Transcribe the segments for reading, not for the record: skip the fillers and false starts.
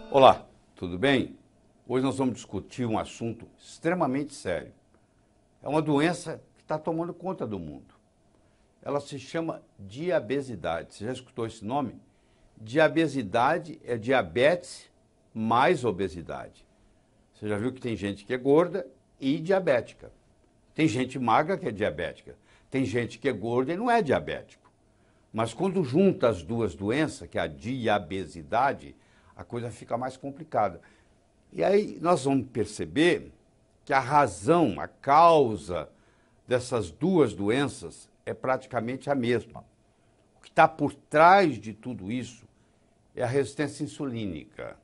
Olá, tudo bem? Hoje nós vamos discutir um assunto extremamente sério. É uma doença que está tomando conta do mundo. Ela se chama diabesidade. Você já escutou esse nome? Diabesidade é diabetes mais obesidade. Você já viu que tem gente que é gorda e diabética. Tem gente magra que é diabética. Tem gente que é gorda e não é diabético. Mas quando junta as duas doenças, que é a diabesidade, a coisa fica mais complicada. E aí nós vamos perceber que a razão, a causa dessas duas doenças é praticamente a mesma. O que está por trás de tudo isso é a resistência insulínica.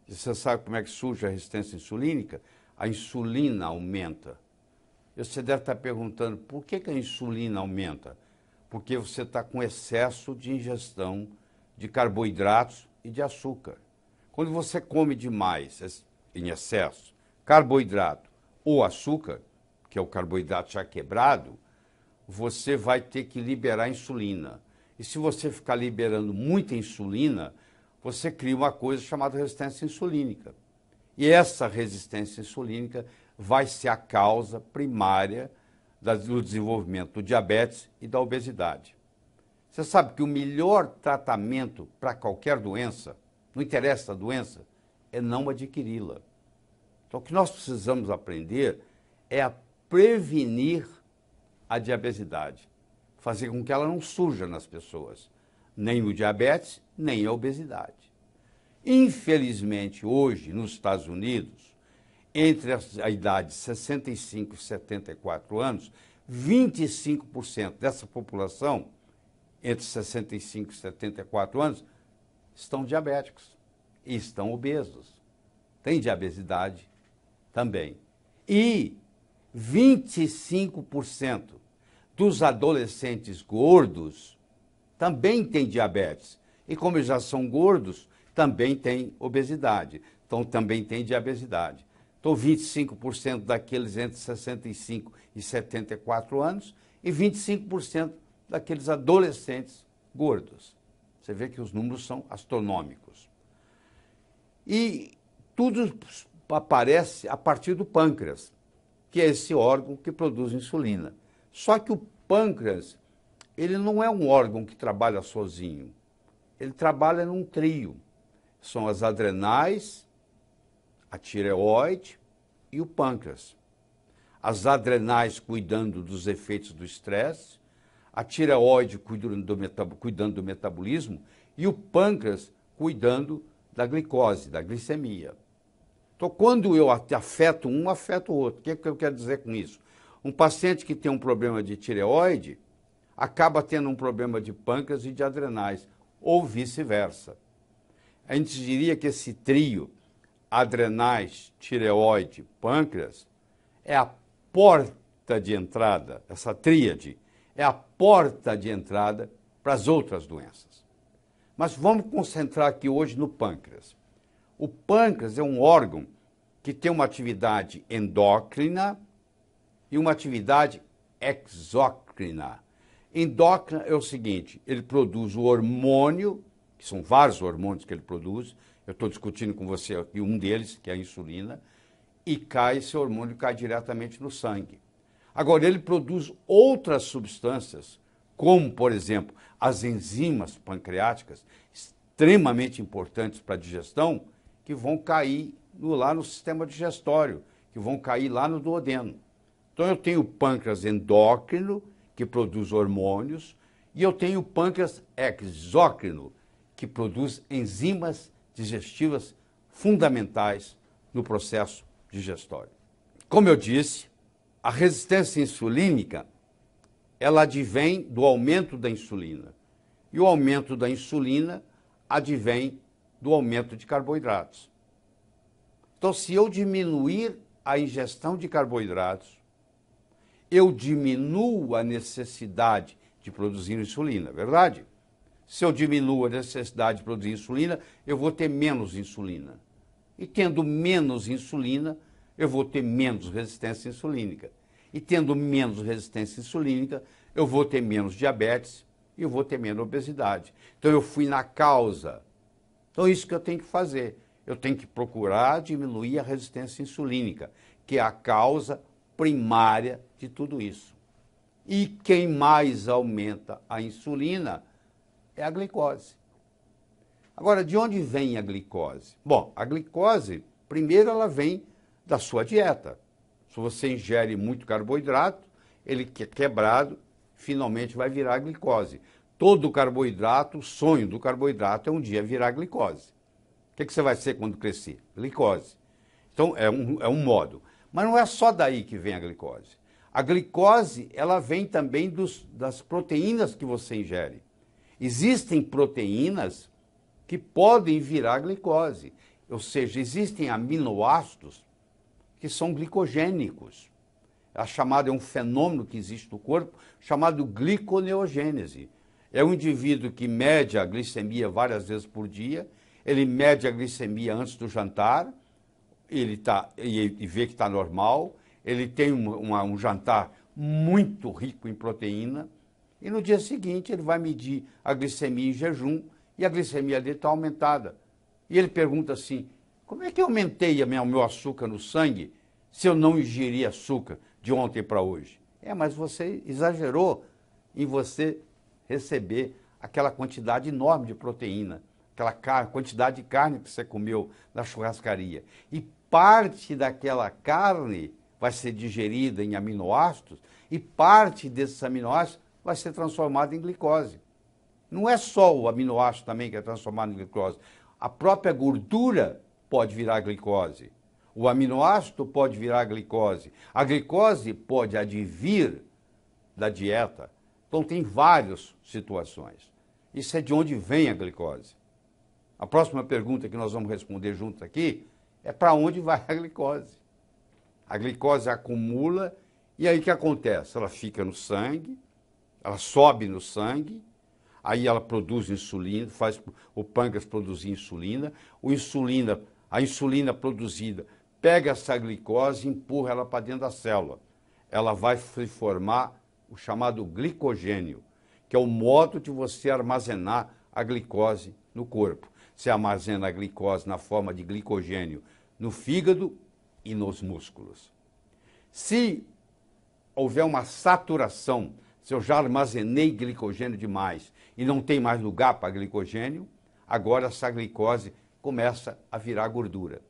E você sabe como é que surge a resistência insulínica? A insulina aumenta. E você deve estar perguntando, por que a insulina aumenta? Porque você está com excesso de ingestão de carboidratos e de açúcar. Quando você come demais, em excesso, carboidrato ou açúcar, que é o carboidrato já quebrado, você vai ter que liberar insulina. E se você ficar liberando muita insulina, você cria uma coisa chamada resistência insulínica. E essa resistência insulínica vai ser a causa primária do desenvolvimento do diabetes e da obesidade. Você sabe que o melhor tratamento para qualquer doença, não interessa a doença, é não adquiri-la. Então, o que nós precisamos aprender é a prevenir a diabesidade, fazer com que ela não surja nas pessoas, nem o diabetes, nem a obesidade. Infelizmente, hoje, nos Estados Unidos, entre a idade de 65 e 74 anos, 25% dessa população, entre 65 e 74 anos, estão diabéticos e estão obesos. Tem diabesidade também. E 25% dos adolescentes gordos também têm diabetes. E como já são gordos, também têm obesidade. Então também tem diabesidade. Então 25% daqueles entre 65 e 74 anos e 25% daqueles adolescentes gordos. Você vê que os números são astronômicos. E tudo aparece a partir do pâncreas, que é esse órgão que produz insulina. Só que o pâncreas, ele não é um órgão que trabalha sozinho. Ele trabalha num trio. São as adrenais, a tireoide e o pâncreas. As adrenais cuidando dos efeitos do estresse, a tireoide cuidando do metabolismo e o pâncreas cuidando da glicose, da glicemia. Então, quando eu afeto um, afeto o outro. O que eu quero dizer com isso? Um paciente que tem um problema de tireoide acaba tendo um problema de pâncreas e de adrenais, ou vice-versa. A gente diria que esse trio, adrenais, tireoide, pâncreas, é a porta de entrada, essa tríade, é a porta de entrada para as outras doenças. Mas vamos concentrar aqui hoje no pâncreas. O pâncreas é um órgão que tem uma atividade endócrina e uma atividade exócrina. Endócrina é o seguinte, ele produz o hormônio, que são vários hormônios que ele produz, eu estou discutindo com você aqui um deles, que é a insulina, e esse hormônio cai diretamente no sangue. Agora, ele produz outras substâncias, como, por exemplo, as enzimas pancreáticas, extremamente importantes para a digestão, que vão cair lá no sistema digestório, que vão cair lá no duodeno. Então, eu tenho o pâncreas endócrino, que produz hormônios, e eu tenho o pâncreas exócrino, que produz enzimas digestivas fundamentais no processo digestório. Como eu disse, a resistência insulínica, ela advém do aumento da insulina. E o aumento da insulina advém do aumento de carboidratos. Então, se eu diminuir a ingestão de carboidratos, eu diminuo a necessidade de produzir insulina, verdade? Se eu diminuo a necessidade de produzir insulina, eu vou ter menos insulina. E tendo menos insulina, eu vou ter menos resistência insulínica. E tendo menos resistência insulínica, eu vou ter menos diabetes e eu vou ter menos obesidade. Então eu fui na causa Então, isso que eu tenho que fazer. Eu tenho que procurar diminuir a resistência insulínica, que é a causa primária de tudo isso. E quem mais aumenta a insulina é a glicose. Agora, de onde vem a glicose? Bom, a glicose, primeiro, ela vem da sua dieta. Se você ingere muito carboidrato, ele que é quebrado, finalmente vai virar glicose. Todo carboidrato, o sonho do carboidrato é um dia virar glicose. O que você vai ser quando crescer? Glicose. Então, é um modo. Mas não é só daí que vem a glicose. A glicose, ela vem também das proteínas que você ingere. Existem proteínas que podem virar glicose. Ou seja, existem aminoácidos que são glicogênicos. É um fenômeno que existe no corpo chamado gliconeogênese. É um indivíduo que mede a glicemia várias vezes por dia, ele mede a glicemia antes do jantar, e vê que está normal, ele tem um jantar muito rico em proteína, e no dia seguinte ele vai medir a glicemia em jejum, e a glicemia dele está aumentada. E ele pergunta assim, como é que eu aumentei o meu açúcar no sangue se eu não ingeri açúcar de ontem para hoje? Mas você exagerou em você receber aquela quantidade enorme de proteína, aquela quantidade de carne que você comeu na churrascaria. E parte daquela carne vai ser digerida em aminoácidos e parte desses aminoácidos vai ser transformada em glicose. Não é só o aminoácido também que é transformado em glicose. A própria gordura pode virar glicose. O aminoácido pode virar glicose. A glicose pode advir da dieta. Então, tem várias situações. Isso é de onde vem a glicose. A próxima pergunta que nós vamos responder juntos aqui é para onde vai a glicose. A glicose acumula e aí o que acontece? Ela fica no sangue, ela sobe no sangue, aí ela produz insulina, faz o pâncreas produzir insulina, a insulina produzida pega essa glicose e empurra ela para dentro da célula. Ela vai se formar o chamado glicogênio, que é o modo de você armazenar a glicose no corpo. Você armazena a glicose na forma de glicogênio no fígado e nos músculos. Se houver uma saturação, se eu já armazenei glicogênio demais e não tem mais lugar para glicogênio, agora essa glicose começa a virar gordura.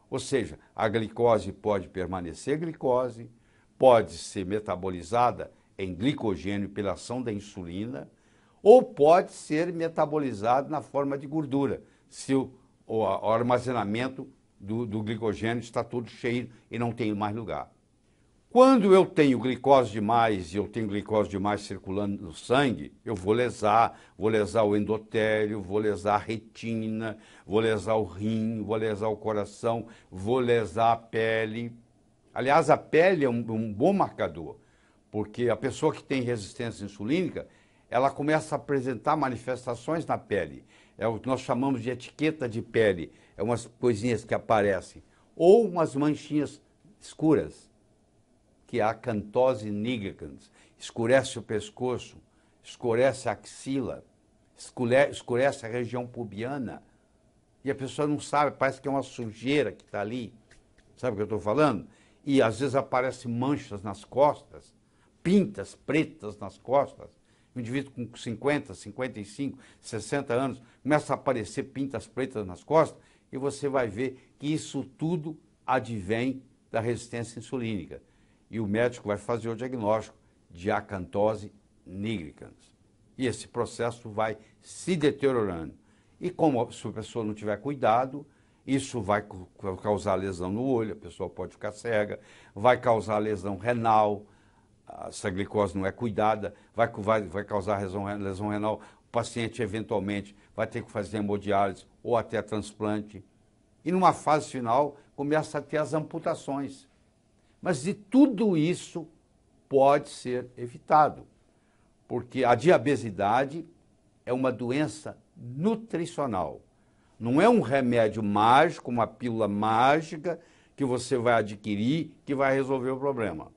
Ou seja, a glicose pode permanecer glicose, pode ser metabolizada em glicogênio pela ação da insulina, ou pode ser metabolizado na forma de gordura, se o armazenamento do glicogênio está todo cheio e não tem mais lugar. Quando eu tenho glicose demais e eu tenho glicose demais circulando no sangue, eu vou lesar o endotélio, vou lesar a retina, vou lesar o rim, vou lesar o coração, vou lesar a pele. Aliás, a pele é um bom marcador, porque a pessoa que tem resistência insulínica, ela começa a apresentar manifestações na pele. É o que nós chamamos de etiqueta de pele, é umas coisinhas que aparecem, ou umas manchinhas escuras, que é a acantose nigricans, escurece o pescoço, escurece a axila, escurece a região pubiana, e a pessoa não sabe, parece que é uma sujeira que está ali, sabe o que eu estou falando? E às vezes aparecem manchas nas costas, pintas pretas nas costas. Um indivíduo com 50, 55, 60 anos, começa a aparecer pintas pretas nas costas, e você vai ver que isso tudo advém da resistência insulínica. E o médico vai fazer o diagnóstico de acantose nigricans. E esse processo vai se deteriorando. E como se a pessoa não tiver cuidado, isso vai causar lesão no olho, a pessoa pode ficar cega, vai causar lesão renal, se a glicose não é cuidada, vai causar lesão renal, o paciente eventualmente vai ter que fazer hemodiálise ou até transplante. E numa fase final, começa a ter as amputações. Mas de tudo isso pode ser evitado, porque a diabesidade é uma doença nutricional. Não é um remédio mágico, uma pílula mágica que você vai adquirir que vai resolver o problema.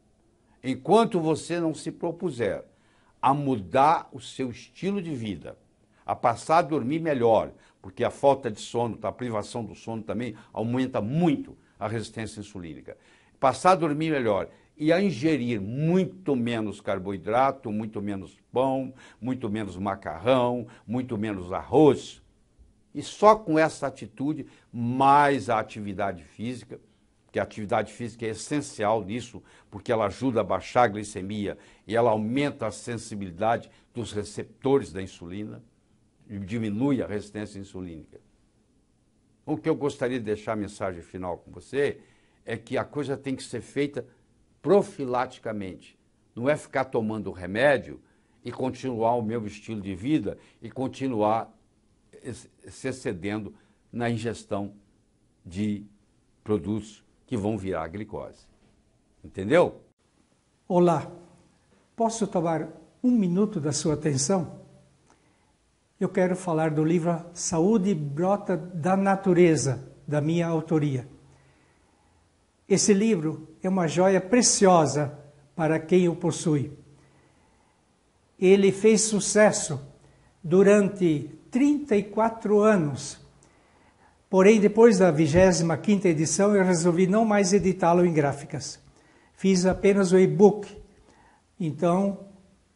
Enquanto você não se propuser a mudar o seu estilo de vida, a passar a dormir melhor, porque a falta de sono, a privação do sono também aumenta muito a resistência insulínica. Passar a dormir melhor e a ingerir muito menos carboidrato, muito menos pão, muito menos macarrão, muito menos arroz. E só com essa atitude, mais a atividade física, que a atividade física é essencial nisso, porque ela ajuda a baixar a glicemia e ela aumenta a sensibilidade dos receptores da insulina e diminui a resistência insulínica. O que eu gostaria de deixar a mensagem final com você é que a coisa tem que ser feita profilaticamente. Não é ficar tomando remédio e continuar o meu estilo de vida e continuar se excedendo na ingestão de produtos que vão virar glicose. Entendeu? Olá, posso tomar um minuto da sua atenção? Eu quero falar do livro Saúde Brota da Natureza, da minha autoria. Esse livro é uma joia preciosa para quem o possui. Ele fez sucesso durante 34 anos. Porém, depois da 25ª edição, eu resolvi não mais editá-lo em gráficas. Fiz apenas o e-book. Então,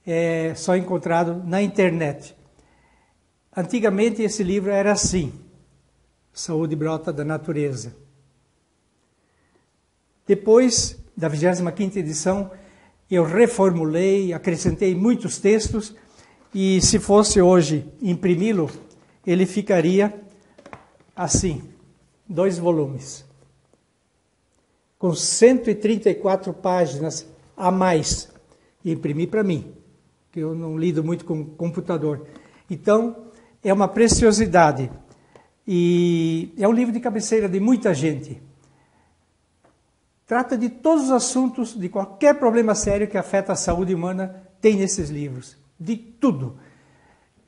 é só encontrado na internet. Antigamente, esse livro era assim. Saúde Brota da Natureza. Depois da 25ª edição, eu reformulei, acrescentei muitos textos e se fosse hoje imprimi-lo, ele ficaria assim, 2 volumes, com 134 páginas a mais. E imprimi para mim, que eu não lido muito com computador. Então, é uma preciosidade e é um livro de cabeceira de muita gente. Trata de todos os assuntos, de qualquer problema sério que afeta a saúde humana, tem nesses livros. De tudo.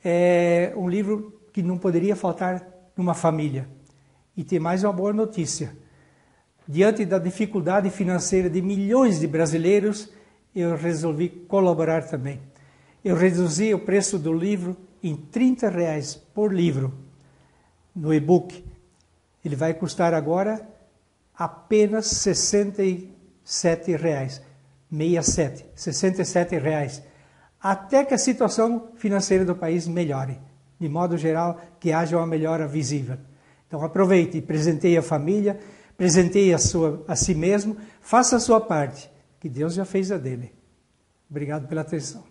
É um livro que não poderia faltar numa família. E tem mais uma boa notícia. Diante da dificuldade financeira de milhões de brasileiros, eu resolvi colaborar também. Eu reduzi o preço do livro em R$30 por livro, no e-book. Ele vai custar agora apenas R$67. 67 reais. Até que a situação financeira do país melhore. De modo geral, que haja uma melhora visível. Então aproveite, presenteie a família, presenteie a si mesmo, faça a sua parte, que Deus já fez a dele. Obrigado pela atenção.